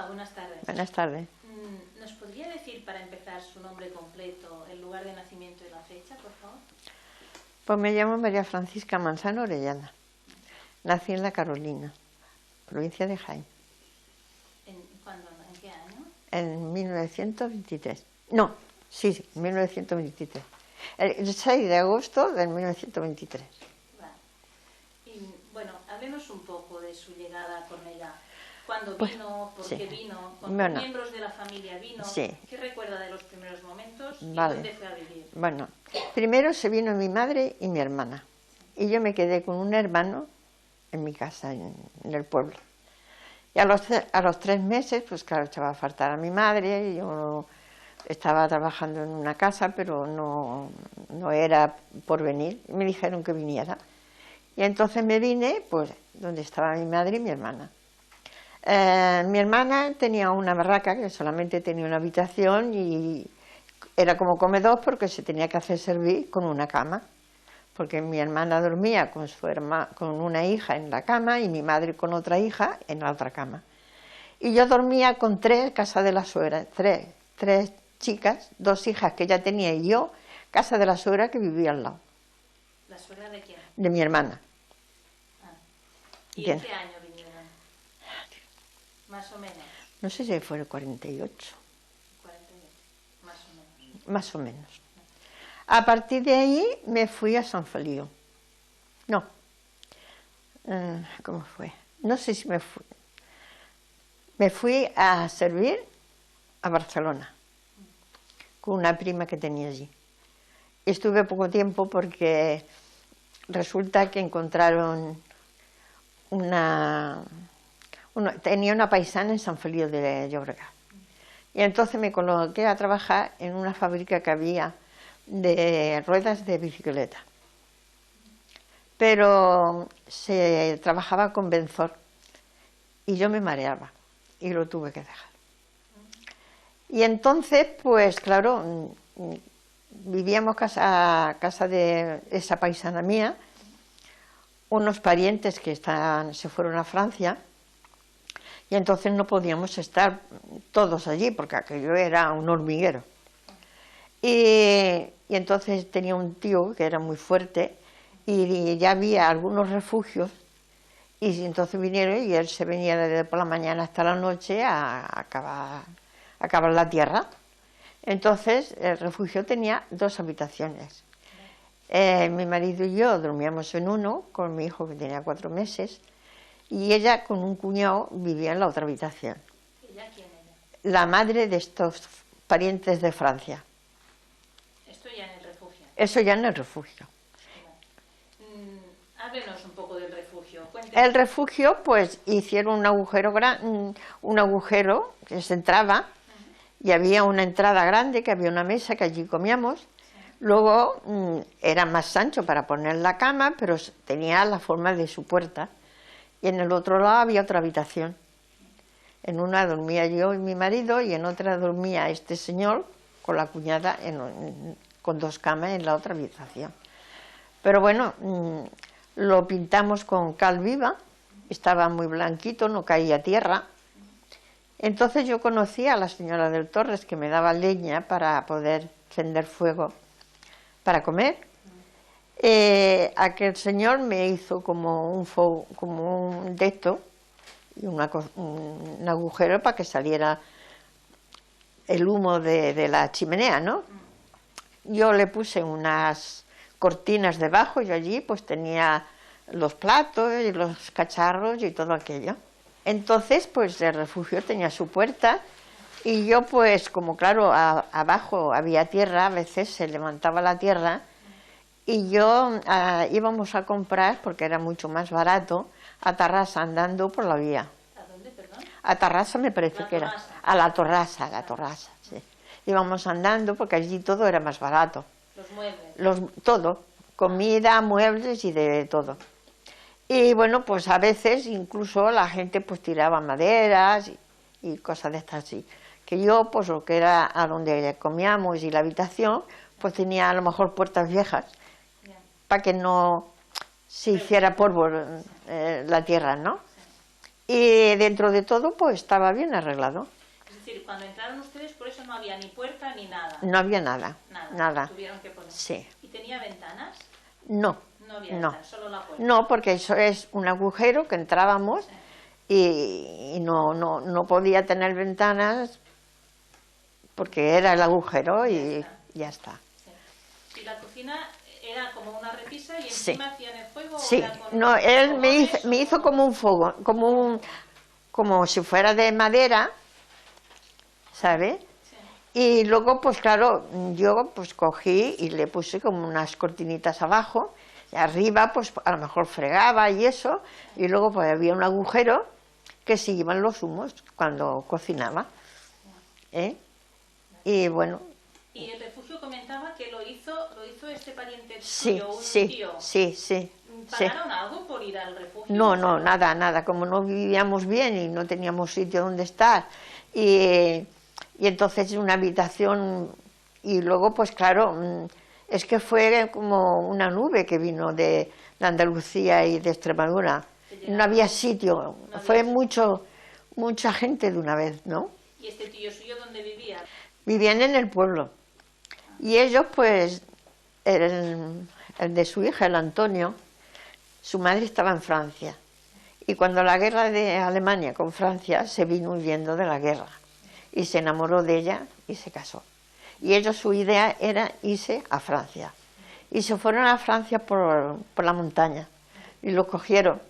Hola, buenas tardes. Buenas tardes. ¿Nos podría decir, para empezar, su nombre completo, el lugar de nacimiento y la fecha, por favor? Pues me llamo María Francisca Manzano Orellana. Nací en La Carolina, provincia de Jaén. ¿Cuándo? ¿En qué año? En 1923. No, sí, 1923. El 6 de agosto del 1923. Vale. Y, bueno, háblenos un poco de su llegada a Cornellá. ¿Cuándo Pues, vino? ¿Por sí. qué vino? ¿Con Bueno, qué miembros de la familia vino? sí. ¿Qué recuerda de los primeros momentos? ¿Y Vale. dónde fue a vivir? Bueno, primero se vino mi madre y mi hermana. Y yo me quedé con un hermano en mi casa, en el pueblo. Y a los 3 meses, pues claro, echaba a faltar a mi madre. Y yo estaba trabajando en una casa, pero no era por venir. Me dijeron que viniera. Y entonces me vine, pues, donde estaba mi madre y mi hermana. Mi hermana tenía una barraca que solamente tenía una habitación y era como comedor porque se tenía que hacer servir con una cama, porque mi hermana dormía con una hija en la cama y mi madre con otra hija en la otra cama. Y yo dormía con 3, casa de la suegra, tres chicas, 2 hijas que ella tenía y yo, casa de la suegra que vivía al lado. ¿La suegra de quién? De mi hermana. Ah. ¿Y Bien. en qué año vinieron? Más o menos. No sé si fue el 48. 48, más o menos. Más o menos. A partir de ahí me fui a San Feliu. No. ¿Cómo fue? No sé si me fui. Me fui a servir a Barcelona con una prima que tenía allí. Estuve poco tiempo porque resulta que encontraron tenía una paisana en San Feliu de Llobregat. Y entonces me coloqué a trabajar en una fábrica que había de ruedas de bicicleta. Pero se trabajaba con benzol y yo me mareaba y lo tuve que dejar. Y entonces, pues claro, vivíamos a casa de esa paisana mía, unos parientes que se fueron a Francia. Y entonces no podíamos estar todos allí, porque aquello era un hormiguero. Y entonces tenía un tío que era muy fuerte, y ya había algunos refugios, y entonces vinieron, y él se venía desde por la mañana hasta la noche a acabar la tierra. Entonces el refugio tenía 2 habitaciones. Mi marido y yo dormíamos en uno, con mi hijo que tenía 4 meses, y ella con un cuñado vivía en la otra habitación. ¿Ella quién era? La madre de estos parientes de Francia. Esto ya en el refugio. Eso ya en el refugio. Háblenos un poco del refugio. Cuéntenos. El refugio, pues hicieron un agujero que se entraba, y había una entrada grande, que había una mesa que allí comíamos. Luego era más ancho para poner la cama, pero tenía la forma de su puerta. Y en el otro lado había otra habitación. En una dormía yo y mi marido, y en otra dormía este señor con la cuñada con 2 camas en la otra habitación. Pero bueno, lo pintamos con cal viva, estaba muy blanquito, no caía tierra. Entonces yo conocí a la señora del Torres, que me daba leña para poder encender fuego para comer. Aquel señor me hizo como un de esto, y un agujero para que saliera el humo de la chimenea, ¿no? Yo le puse unas cortinas debajo, y allí pues tenía los platos y los cacharros y todo aquello. Entonces pues el refugio tenía su puerta, y yo pues como claro abajo había tierra, a veces se levantaba la tierra, y yo íbamos a comprar, porque era mucho más barato, a Tarrasa, andando por la vía. ¿A dónde, perdón? A Tarrasa me parece que era. A la Torrasa, sí. Íbamos andando porque allí todo era más barato. Los muebles. Todo, comida, muebles y de todo. Y bueno, pues a veces incluso la gente pues tiraba maderas y cosas de estas así. Que yo, pues lo que era a donde comíamos y la habitación, pues tenía a lo mejor puertas viejas, para que no se hiciera polvo la tierra, ¿no? y dentro de todo pues estaba bien arreglado. Es decir, cuando entraron ustedes, por eso no había ni puerta ni nada. No había nada, Nada. nada. Tuvieron que poner. Sí. ¿Y tenía ventanas? No, No había no. ventanas, solo la puerta. No, porque eso es un agujero que entrábamos y no podía tener ventanas porque era el agujero y ya está. Sí. ¿Y la cocina era como una repisa y Sí. encima hacían el fuego? Sí, ¿O era con no, él fogones me hizo como un fuego, como si fuera de madera, ¿sabe? Sí. Y luego, pues claro, yo pues cogí y le puse como unas cortinitas abajo, y arriba pues a lo mejor fregaba y eso, y luego pues había un agujero que se iban los humos cuando cocinaba, ¿eh? Y bueno, Y el refugio comentaba que lo hizo este pariente sí, suyo, un sí, tío. sí, sí, sí. ¿Pagaron algo por ir al refugio? No, nada, como no vivíamos bien y no teníamos sitio donde estar, y entonces una habitación, y luego pues claro, es que fue como una nube que vino de Andalucía y de Extremadura, no había sitio, fue mucha gente de una vez, ¿no? ¿Y este tío suyo dónde vivía? Vivían en el pueblo, y ellos pues, el de su hija, el Antonio, su madre estaba en Francia, y cuando la guerra de Alemania con Francia se vino huyendo de la guerra, y se enamoró de ella y se casó. Y ellos, su idea era irse a Francia, y se fueron a Francia por la montaña, y lo cogieron.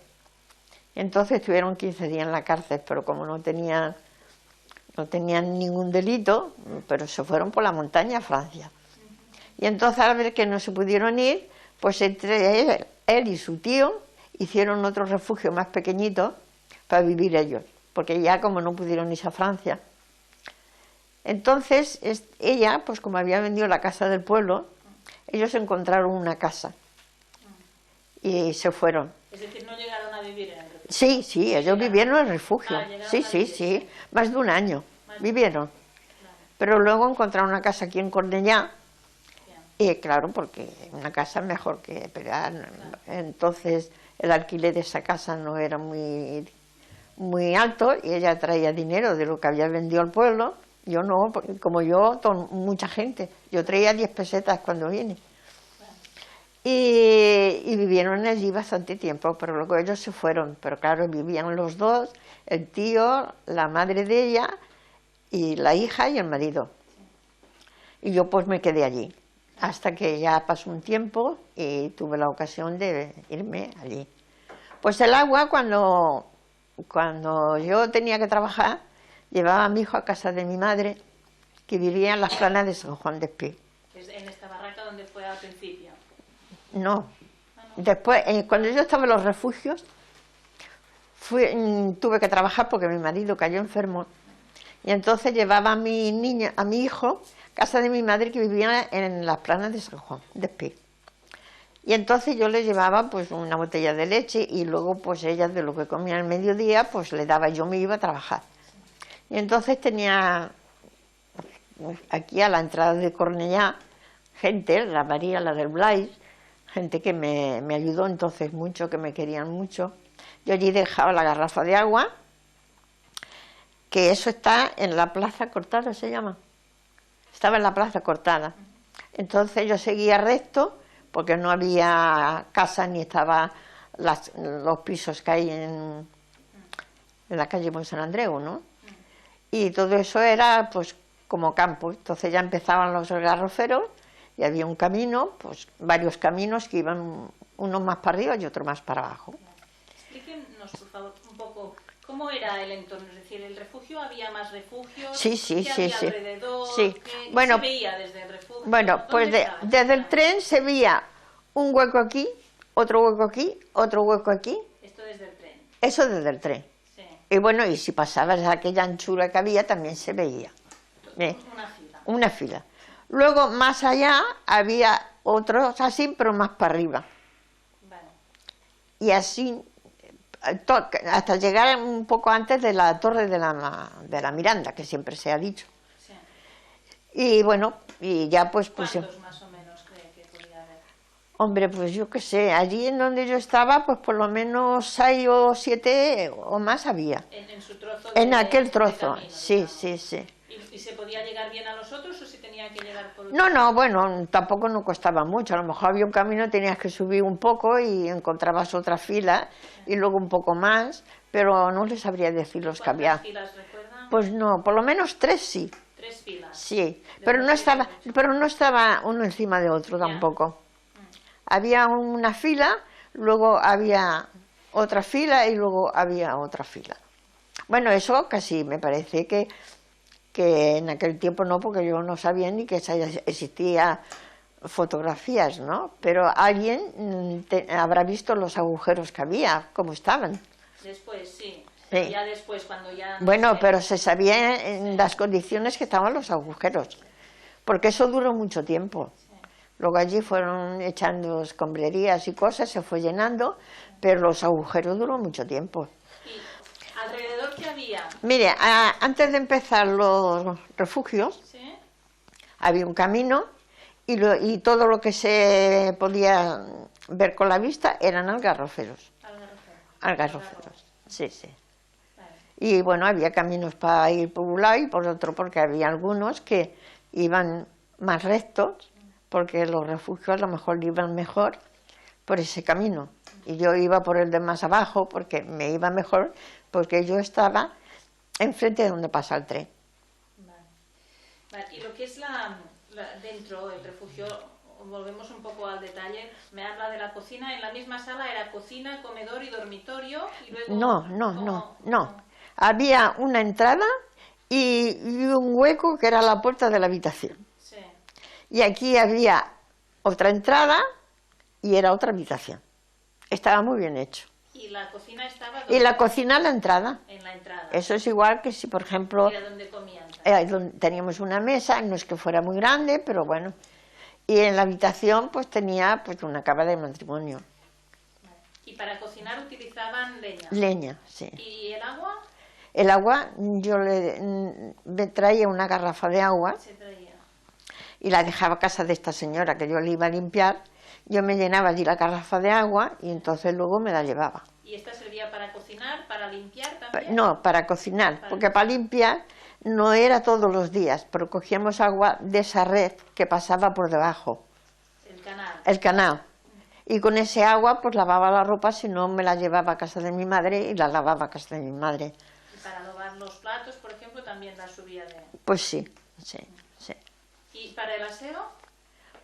Entonces estuvieron 15 días en la cárcel, pero como no tenían ningún delito, pero se fueron por la montaña a Francia. Y entonces al ver que no se pudieron ir, pues entre él y su tío hicieron otro refugio más pequeñito para vivir ellos, porque ya como no pudieron irse a Francia. Entonces ella, pues como había vendido la casa del pueblo, ellos encontraron una casa y se fueron. Es decir, no llegaron a vivir en el refugio. Sí, ellos vivieron en el refugio. Sí, más de un año vivieron. Claro. Pero luego encontraron una casa aquí en Cornellá, Bien. y claro, porque una casa es mejor que pegar. Entonces el alquiler de esa casa no era muy alto, y ella traía dinero de lo que había vendido al pueblo. Yo no, como yo, mucha gente. Yo traía 10 pesetas cuando vine. Y vivieron allí bastante tiempo, pero luego ellos se fueron. Pero claro, vivían los dos, el tío, la madre de ella, y la hija y el marido. Y yo pues me quedé allí, hasta que ya pasó un tiempo y tuve la ocasión de irme allí. Pues el agua, cuando yo tenía que trabajar, llevaba a mi hijo a casa de mi madre, que vivía en las Planas de San Juan de Espí. En esta barraca donde fue al principio. No. Después, cuando yo estaba en los refugios, tuve que trabajar porque mi marido cayó enfermo, y entonces llevaba a mi hijo a casa de mi madre, que vivía en las Planas de San Juan de Espí. Y entonces yo le llevaba pues una botella de leche, y luego pues ella de lo que comía al mediodía pues le daba, yo me iba a trabajar. Y entonces tenía aquí a la entrada de Cornellá gente, la María, la del Blais, gente que me ayudó entonces mucho, que me querían mucho. Yo allí dejaba la garrafa de agua, que eso está en la Plaza Cortada, se llama. Estaba en la Plaza Cortada. Entonces yo seguía recto, porque no había casa ni estaban los pisos que hay en la calle San Andreu, ¿no? Y todo eso era pues como campo. Entonces ya empezaban los garroferos, y había un camino, pues varios caminos que iban uno más para arriba y otro más para abajo. Explíquenos, por favor, un poco cómo era el entorno, es decir, ¿el refugio había más refugios? Sí. ¿Qué había alrededor? Sí. ¿Qué Bueno, se veía desde el refugio? Bueno, pues desde el tren se veía un hueco aquí, otro hueco aquí, otro hueco aquí. Esto desde el tren. Eso desde el tren. Sí. Y bueno, y si pasabas aquella anchura que había, también se veía. Una fila. Una fila. Luego, más allá, había otros así, pero más para arriba. Vale. Y así, hasta llegar un poco antes de la torre de la Miranda, que siempre se ha dicho. Sí. Y bueno, y ya pues... ¿Cuántos más o menos cree que podía haber? Hombre, pues yo qué sé, allí en donde yo estaba, pues por lo menos 6 o 7 o más había. En su trozo En de, aquel de trozo, camino, sí, digamos. sí, sí. ¿Y se podía llegar bien a los otros o se tenía que llegar por otro? No, no, bueno, tampoco no costaba mucho. A lo mejor había un camino, tenías que subir un poco y encontrabas otra fila y luego un poco más, pero no les sabría decir los que había. ¿Cuántas filas recuerdan? Pues no, por lo menos 3 sí. 3 filas. Sí, De pero refugios. no estaba uno encima de otro Ya. tampoco. Había una fila, luego había otra fila y luego había otra fila. Bueno, eso casi me parece que en aquel tiempo no, porque yo no sabía ni que existía fotografías, ¿no? Pero alguien habrá visto los agujeros que había, cómo estaban. Después, sí. Sí. Ya después, cuando ya... no Bueno, sé. pero se sabía en las condiciones que estaban los agujeros, porque eso duró mucho tiempo. Luego allí fueron echando escombrerías y cosas, se fue llenando, pero los agujeros duró mucho tiempo. ¿Y alrededor qué había? Mire, antes de empezar los refugios, ¿Sí? había un camino y todo lo que se podía ver con la vista eran algarroferos. Algarroferos, sí, sí. Vale. Y bueno, había caminos para ir por un lado y por otro, porque había algunos que iban más rectos, porque los refugios a lo mejor iban mejor por ese camino. Y yo iba por el de más abajo, porque me iba mejor, porque yo estaba enfrente de donde pasa el tren. Vale. Vale. Y lo que es dentro del refugio, volvemos un poco al detalle, me habla de la cocina, en la misma sala era cocina, comedor y dormitorio, y luego... No. Había una entrada y un hueco que era la puerta de la habitación. Sí. Y aquí había otra entrada y era otra habitación. Estaba muy bien hecho. ¿Y la cocina estaba Y la cocina en la entrada. en la entrada? Eso es igual que si, por ejemplo, Era donde comían. teníamos una mesa, no es que fuera muy grande, pero bueno. Y en la habitación pues tenía pues una cama de matrimonio. Vale. ¿Y para cocinar utilizaban leña? Leña, sí. ¿Y el agua? El agua, yo me traía una garrafa de agua Se traía. y la dejaba a casa de esta señora que yo le iba a limpiar. Yo me llenaba allí la garrafa de agua y entonces luego me la llevaba. ¿Y esta servía para cocinar, para limpiar también? No, para cocinar, porque para limpiar no era todos los días, pero cogíamos agua de esa red que pasaba por debajo, El canal. el canal. Y con ese agua pues lavaba la ropa, si no me la llevaba a casa de mi madre y la lavaba a casa de mi madre. ¿Y para lavar los platos, por ejemplo, también la subía de...? Pues sí. ¿Y para el aseo?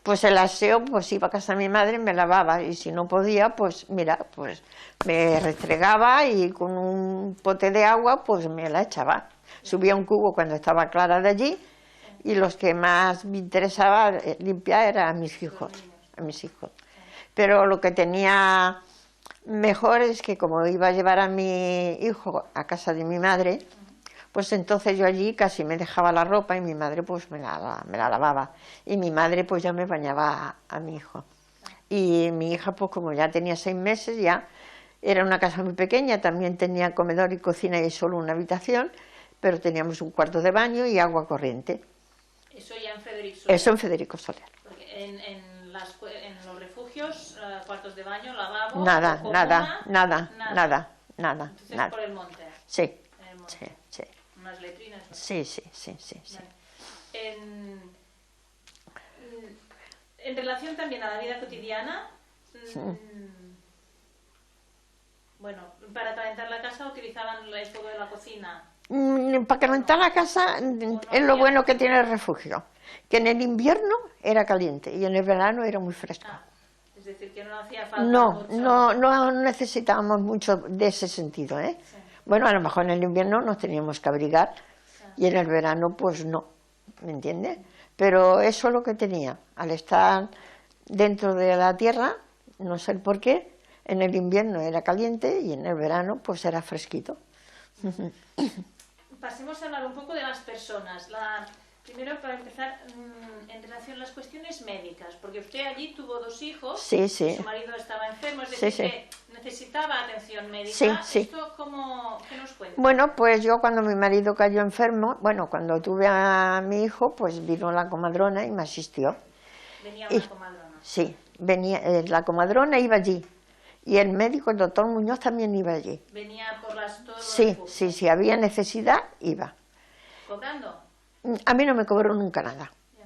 Pues el aseo, pues iba a casa de mi madre, me lavaba, y si no podía, pues mira, pues me restregaba y con un pote de agua pues me la echaba. Subía un cubo cuando estaba clara de allí y los que más me interesaba limpiar eran a mis hijos, Pero lo que tenía mejor es que como iba a llevar a mi hijo a casa de mi madre, pues entonces yo allí casi me dejaba la ropa y mi madre pues me la lavaba. Y mi madre pues ya me bañaba a mi hijo. Y mi hija pues como ya tenía 6 meses, ya era una casa muy pequeña, también tenía comedor y cocina y solo una habitación, pero teníamos un cuarto de baño y agua corriente. Eso ya en Federico Soler. Eso en Federico Soler. Porque en los refugios, cuartos de baño, lavabo... Nada. Entonces por el monte. Sí. En el monte. Sí. Unas letrinas. Sí. Vale. En relación también a la vida cotidiana, bueno, para calentar la casa utilizaban el fuego de la cocina. Para calentar la casa es lo bueno que tiene el refugio, que en el invierno era caliente y en el verano era muy fresco. Es decir, que no hacía falta No mucho. necesitábamos mucho de ese sentido, ¿eh? Sí. Bueno, a lo mejor en el invierno nos teníamos que abrigar y en el verano pues no, ¿me entiendes? Pero eso es lo que tenía, al estar dentro de la tierra, no sé el por qué, en el invierno era caliente y en el verano pues era fresquito. Pasemos a hablar un poco de las personas. Primero, para empezar, en relación a las cuestiones médicas, porque usted allí tuvo 2 hijos, Sí. su marido estaba enfermo, es decir, que necesitaba atención médica. Sí. ¿Esto qué nos cuenta? Bueno, pues yo cuando mi marido cayó enfermo, cuando tuve a mi hijo, pues vino la comadrona y me asistió. Venía una comadrona. Sí, venía, la comadrona iba allí, y el médico, el doctor Muñoz, también iba allí. Venía por todos los Sí, refugios. sí, si había necesidad, iba. ¿Cobrando? A mí no me cobró nunca nada. Ya.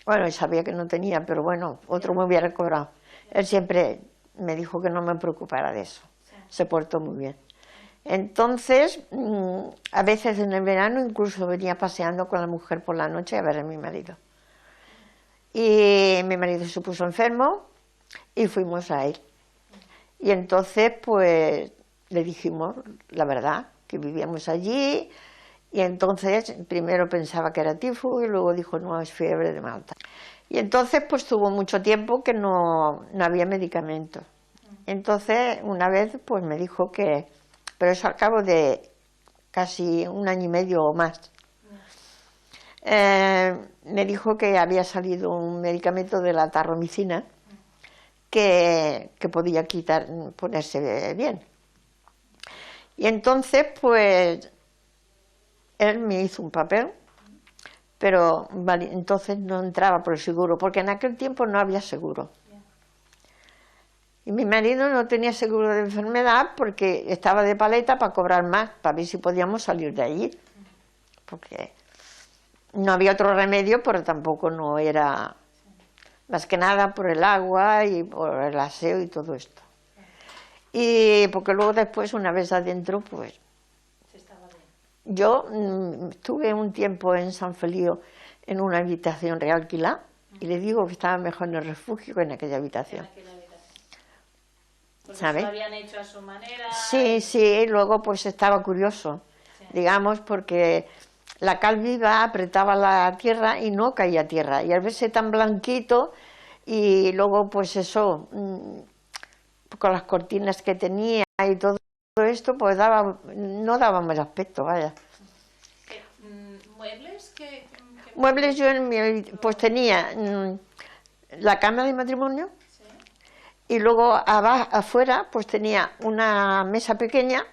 Bueno, y sabía que no tenía, pero bueno, otro me hubiera cobrado. Él siempre me dijo que no me preocupara de eso. Sí. Se portó muy bien. Entonces, a veces en el verano incluso venía paseando con la mujer por la noche a ver a mi marido. Y mi marido se puso enfermo y fuimos a él. Y entonces, pues, le dijimos la verdad, que vivíamos allí. Y entonces, primero pensaba que era tifus y luego dijo, no, es fiebre de Malta. Y entonces, pues, tuvo mucho tiempo que no había medicamentos. Entonces, una vez, pues, me dijo que... Pero eso al cabo de casi 1 año y medio o más. Me dijo que había salido un medicamento de la tarromicina que podía ponerse bien. Y entonces, pues, él me hizo un papel, pero vale, entonces no entraba por el seguro, porque en aquel tiempo no había seguro. Y mi marido no tenía seguro de enfermedad porque estaba de paleta para cobrar más, para ver si podíamos salir de allí. Porque no había otro remedio, pero tampoco no era, más que nada por el agua y por el aseo y todo esto. Y porque luego después, una vez adentro, pues... Yo estuve un tiempo en San Feliu en una habitación realquilada y le digo que estaba mejor en el refugio que en aquella habitación. Porque ¿Sabe? lo habían hecho a su manera. Sí, sí, luego pues estaba curioso, digamos, porque la cal viva apretaba la tierra y no caía tierra, y al verse tan blanquito, y luego pues eso, con las cortinas que tenía y todo esto, pues no daba mal aspecto, vaya. ¿Muebles? Muebles yo pues tenía la cama de matrimonio. Y luego afuera pues tenía una mesa pequeña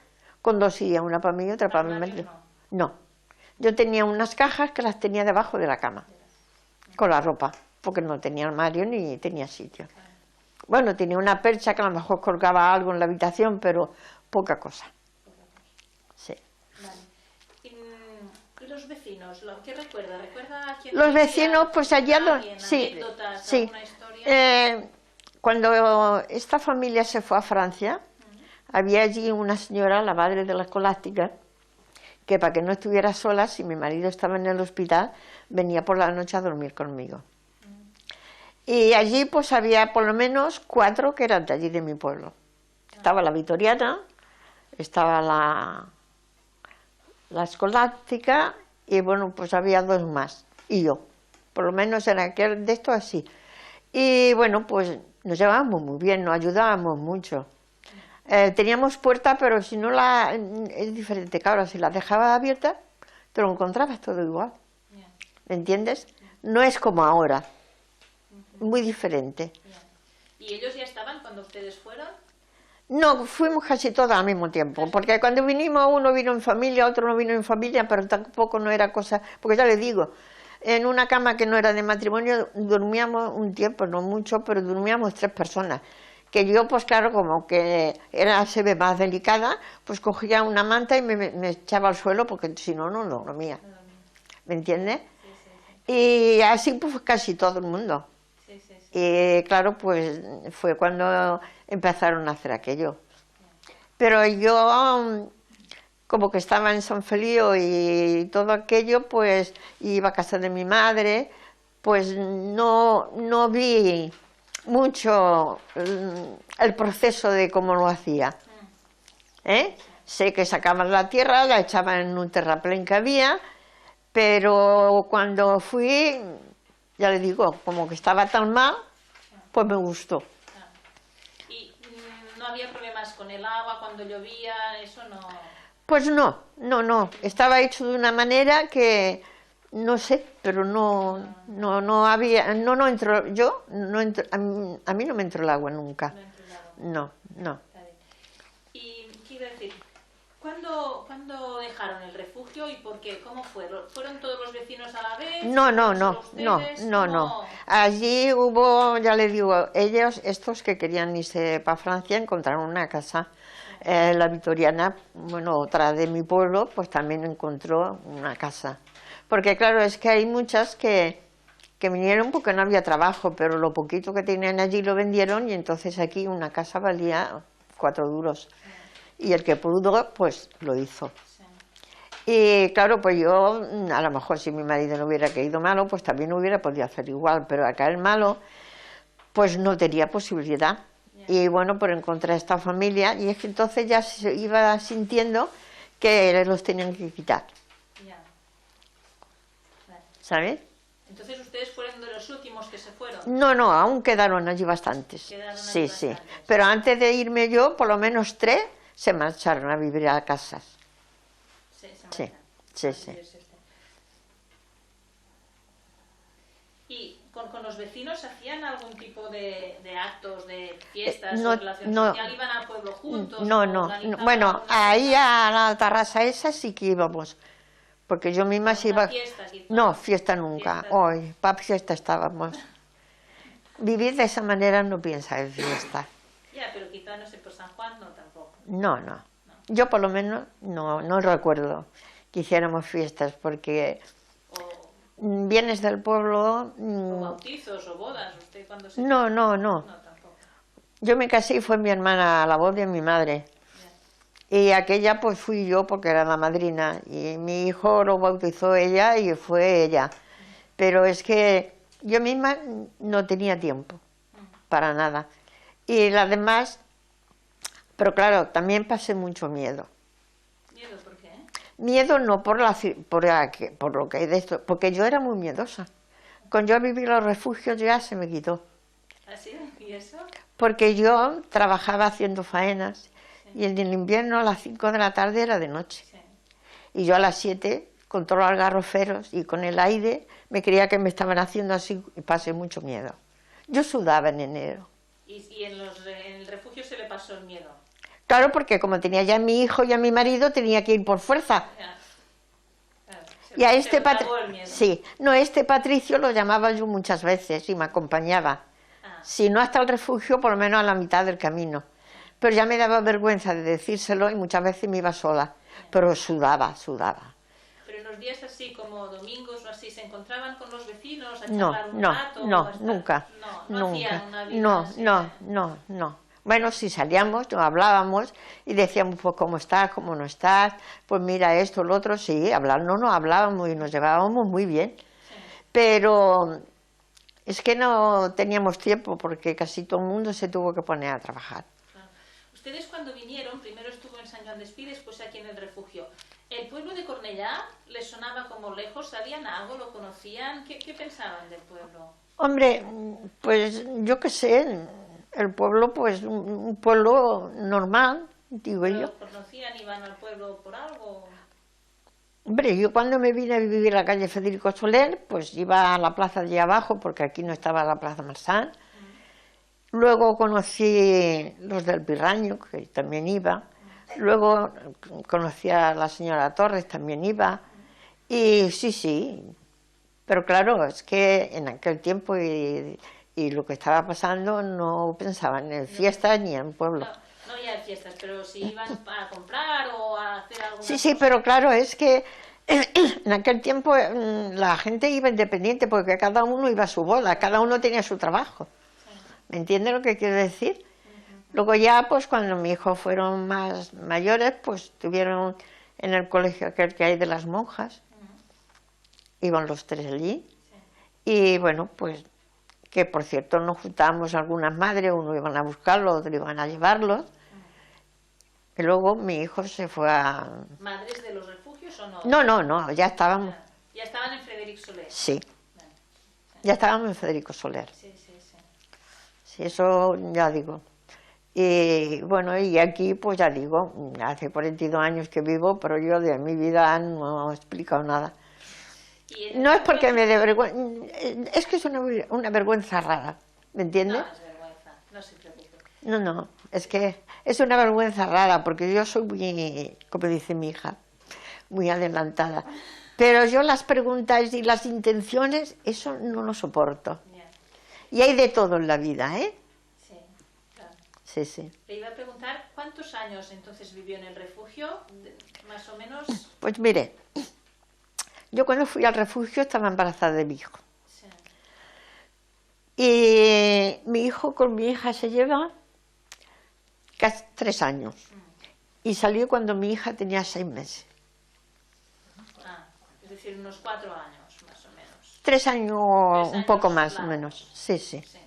con 2 sillas, una para mí y otra para mi marido. No, yo tenía unas cajas que las tenía debajo de la cama, con la ropa, porque no tenía armario ni tenía sitio. Bueno, tenía una percha que a lo mejor colgaba algo en la habitación, pero poca cosa. Sí. Vale. ¿Y los vecinos? ¿Qué recuerda? ¿Recuerda a quién? Los vecinos, pues allá... Sí, anécdotas, sí. ¿alguna historia? Cuando esta familia se fue a Francia, había allí una señora, la madre de la escolástica, que para que no estuviera sola, si mi marido estaba en el hospital, venía por la noche a dormir conmigo. Y allí pues había por lo menos 4 que eran de allí de mi pueblo. Estaba la Vitoriana, estaba la escolástica y bueno, pues había 2 más, y yo, por lo menos en aquel de esto así. Y bueno, pues nos llevábamos muy bien, nos ayudábamos mucho. Teníamos puerta, pero si no es diferente, claro, si la dejabas abierta, te lo encontrabas todo igual. ¿Me entiendes? No es como ahora, muy diferente. ¿Y ellos ya estaban cuando ustedes fueron? No, fuimos casi todos al mismo tiempo, porque cuando vinimos uno vino en familia, otro no vino en familia, pero tampoco no era cosa, porque ya les digo, en una cama que no era de matrimonio dormíamos un tiempo, no mucho, pero dormíamos 3 personas. Que yo, pues claro, como que se ve más delicada, pues cogía una manta y me echaba al suelo, porque si no, no dormía. ¿Me entiendes? Y así pues casi todo el mundo. Y claro, pues fue cuando empezaron a hacer aquello. Pero yo... como que estaba en San Feliu y todo aquello, pues iba a casa de mi madre, pues no vi mucho el proceso de cómo lo hacía. Sé que sacaban la tierra, la echaban en un terraplén que había, pero cuando fui, ya le digo, como que estaba tan mal, pues me gustó. ¿Y no había problemas con el agua cuando llovía? Eso no... Pues no, estaba hecho de una manera que, no sé, pero no había, no entró, a mí no me entró el agua nunca. No. Y quiero decir, ¿cuándo dejaron el refugio y por qué? ¿Cómo fueron? ¿Fueron todos los vecinos a la vez? No. allí hubo, ya le digo, ellos, estos que querían irse para Francia, encontraron una casa. La Vitoriana, bueno, otra de mi pueblo, pues también encontró una casa. Porque claro, es que hay muchas que vinieron porque no había trabajo, pero lo poquito que tenían allí lo vendieron y entonces aquí una casa valía 4 duros. Y el que pudo, pues lo hizo. Y claro, pues yo, a lo mejor si mi marido no hubiera querido malo, pues también hubiera podido hacer igual, pero acá el malo, pues no tenía posibilidad. Y bueno, por encontrar esta familia, y es que entonces ya se iba sintiendo que los tenían que quitar. ¿Sabes? Entonces ustedes fueron de los últimos que se fueron. No, aún quedaron allí bastantes. Sí. Pero antes de irme yo, por lo menos 3 se marcharon a vivir a casas. Sí. ¿Y con los vecinos hacían algún tipo de actos, de fiestas, no, o relación social? ¿Iban al pueblo juntos? No. Bueno, ahí a la terraza esa sí que íbamos. Porque yo misma se iba... Fiesta, no, fiesta nunca. Hoy, para fiesta estábamos. Vivir de esa manera no piensa en fiesta. Ya, pero quizá, no sé, por San Juan no tampoco. No. Yo por lo menos no recuerdo que hiciéramos fiestas, porque vienes del pueblo... ¿O bautizos o bodas? ¿Usted cuándo se... No. Tampoco. Yo me casé y fue mi hermana a la boda de mi madre. Y aquella pues fui yo porque era la madrina, y mi hijo lo bautizó ella y fue ella. Pero es que yo misma no tenía tiempo para nada. Y las demás, pero claro, también pasé mucho miedo. ¿Miedo por qué? Miedo no por lo que hay de esto, porque yo era muy miedosa. Cuando yo viví en los refugios ya se me quitó. ¿Ah, sí? ¿Y eso? Porque yo trabajaba haciendo faenas. Y en el invierno a las 5 de la tarde era de noche. Sí. Y yo a las 7, con todos los garroferos y con el aire, me creía que me estaban haciendo así y pasé mucho miedo. Yo sudaba en enero. ¿Y en el refugio se le pasó el miedo? Claro, porque como tenía ya a mi hijo y a mi marido, tenía que ir por fuerza. Claro, y a este Patricio lo llamaba yo muchas veces y me acompañaba. Si no hasta el refugio, por lo menos a la mitad del camino. Pero ya me daba vergüenza de decírselo y muchas veces me iba sola, pero sudaba. Pero en los días así como domingos o así, ¿se encontraban con los vecinos a charlar un rato? Nunca. No hacían una vida No. Bueno, si salíamos, nos hablábamos y decíamos, pues, ¿cómo estás? ¿Cómo no estás? Pues mira esto, lo otro, sí, nos hablábamos y nos llevábamos muy bien. Sí. Pero es que no teníamos tiempo porque casi todo el mundo se tuvo que poner a trabajar. Ustedes cuando vinieron, primero estuvo en San Joan d'Espí, después aquí en el refugio. ¿El pueblo de Cornellá les sonaba como lejos? ¿Sabían algo? ¿Lo conocían? ¿Qué pensaban del pueblo? Hombre, pues yo qué sé, el pueblo, pues un pueblo normal, digo yo. ¿Lo conocían? ¿Iban al pueblo por algo? Hombre, yo cuando me vine a vivir a la calle Federico Soler, pues iba a la plaza de allá abajo, porque aquí no estaba la plaza Marsán. Luego conocí los del Pirraño, que también iba. Luego conocí a la señora Torres, también iba. Y sí. Pero claro, es que en aquel tiempo y lo que estaba pasando no pensaban en fiestas ni en pueblo. No había fiestas, pero si iban a comprar o a hacer algo. Sí, pero claro, es que en aquel tiempo la gente iba independiente porque cada uno iba a su bola, cada uno tenía su trabajo. ¿Me entiende lo que quiero decir? Luego ya, pues cuando mis hijos fueron más mayores, pues estuvieron en el colegio aquel que hay de las monjas. Iban los 3 allí. Y bueno, pues que por cierto nos juntábamos algunas madres, uno iban a buscarlos, otros iban a llevarlos. Y luego mi hijo se fue a... ¿Madres de los refugios o no? No, ya estábamos... ¿Ya estaban en Frederic Soler? Sí. Ya estábamos en Federico Soler. Sí. Sí, eso ya digo. Y bueno, y aquí pues ya digo, hace 42 años que vivo, pero yo de mi vida no he explicado nada. No es porque me dé vergüenza, es que es una vergüenza rara, ¿me entiendes? No es vergüenza, no se preocupe. No, es que es una vergüenza rara, porque yo soy muy, como dice mi hija, muy adelantada. Pero yo las preguntas y las intenciones, eso no lo soporto. Y hay de todo en la vida, ¿eh? Sí, claro. Sí, sí. Le iba a preguntar cuántos años entonces vivió en el refugio, más o menos. Pues mire, yo cuando fui al refugio estaba embarazada de mi hijo. Sí. Y mi hijo con mi hija se lleva casi 3 años. Y salió cuando mi hija tenía 6 meses. Ah, es decir, unos 4 años, más o menos. 3 años, 3 un poco años más o largos. menos. Sí, sí, Sí.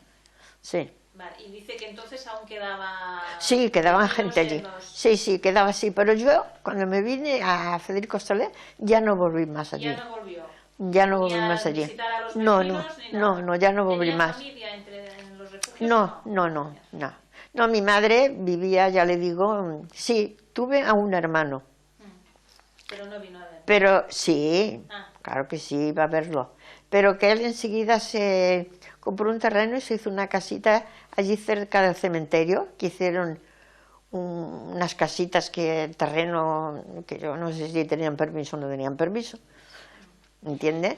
sí. Vale, y dice que entonces aún quedaba... Sí, quedaban vecinos gente allí. en los- Sí, sí, quedaba así. Pero yo, cuando me vine a Federico Soler, ya no volví más allí. Ya no volvió. Ya no Ni volví a más allí. visitar a los No, vecinos, no, ni no, nada. no, ya no volví ¿Tenía más. familia en los refugios? No, no, no, no. No, mi madre vivía, ya le digo, sí, tuve a un hermano. Pero no vino a ver. Pero sí, Ah. claro que sí, iba a verlo. Pero que él enseguida se compró un terreno y se hizo una casita allí cerca del cementerio, que hicieron unas casitas que el terreno, que yo no sé si tenían permiso o no tenían permiso, ¿entiendes?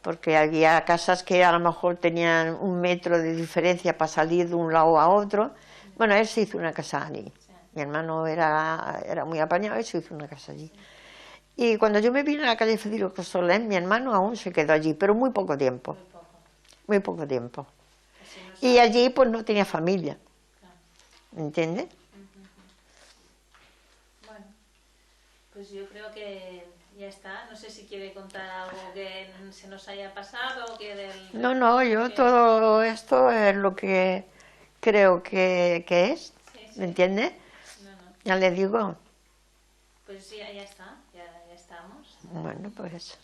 Porque había casas que a lo mejor tenían 1 metro de diferencia para salir de un lado a otro. Bueno, él se hizo una casa allí. Sí. Mi hermano era muy apañado y se hizo una casa allí. Y cuando yo me vine a la calle Federico Soler, mi hermano aún se quedó allí, pero muy poco tiempo, Muy poco. muy poco tiempo. Así no Y sabe. allí pues no tenía familia, Claro. ¿entiendes? Bueno, pues yo creo que ya está. No sé si quiere contar algo que se nos haya pasado, que del... No, no, yo que- todo esto es lo que creo que es, Sí, sí. ¿me entiendes? No, no. Ya le digo, Pues ya está, ya estamos. bueno, pues...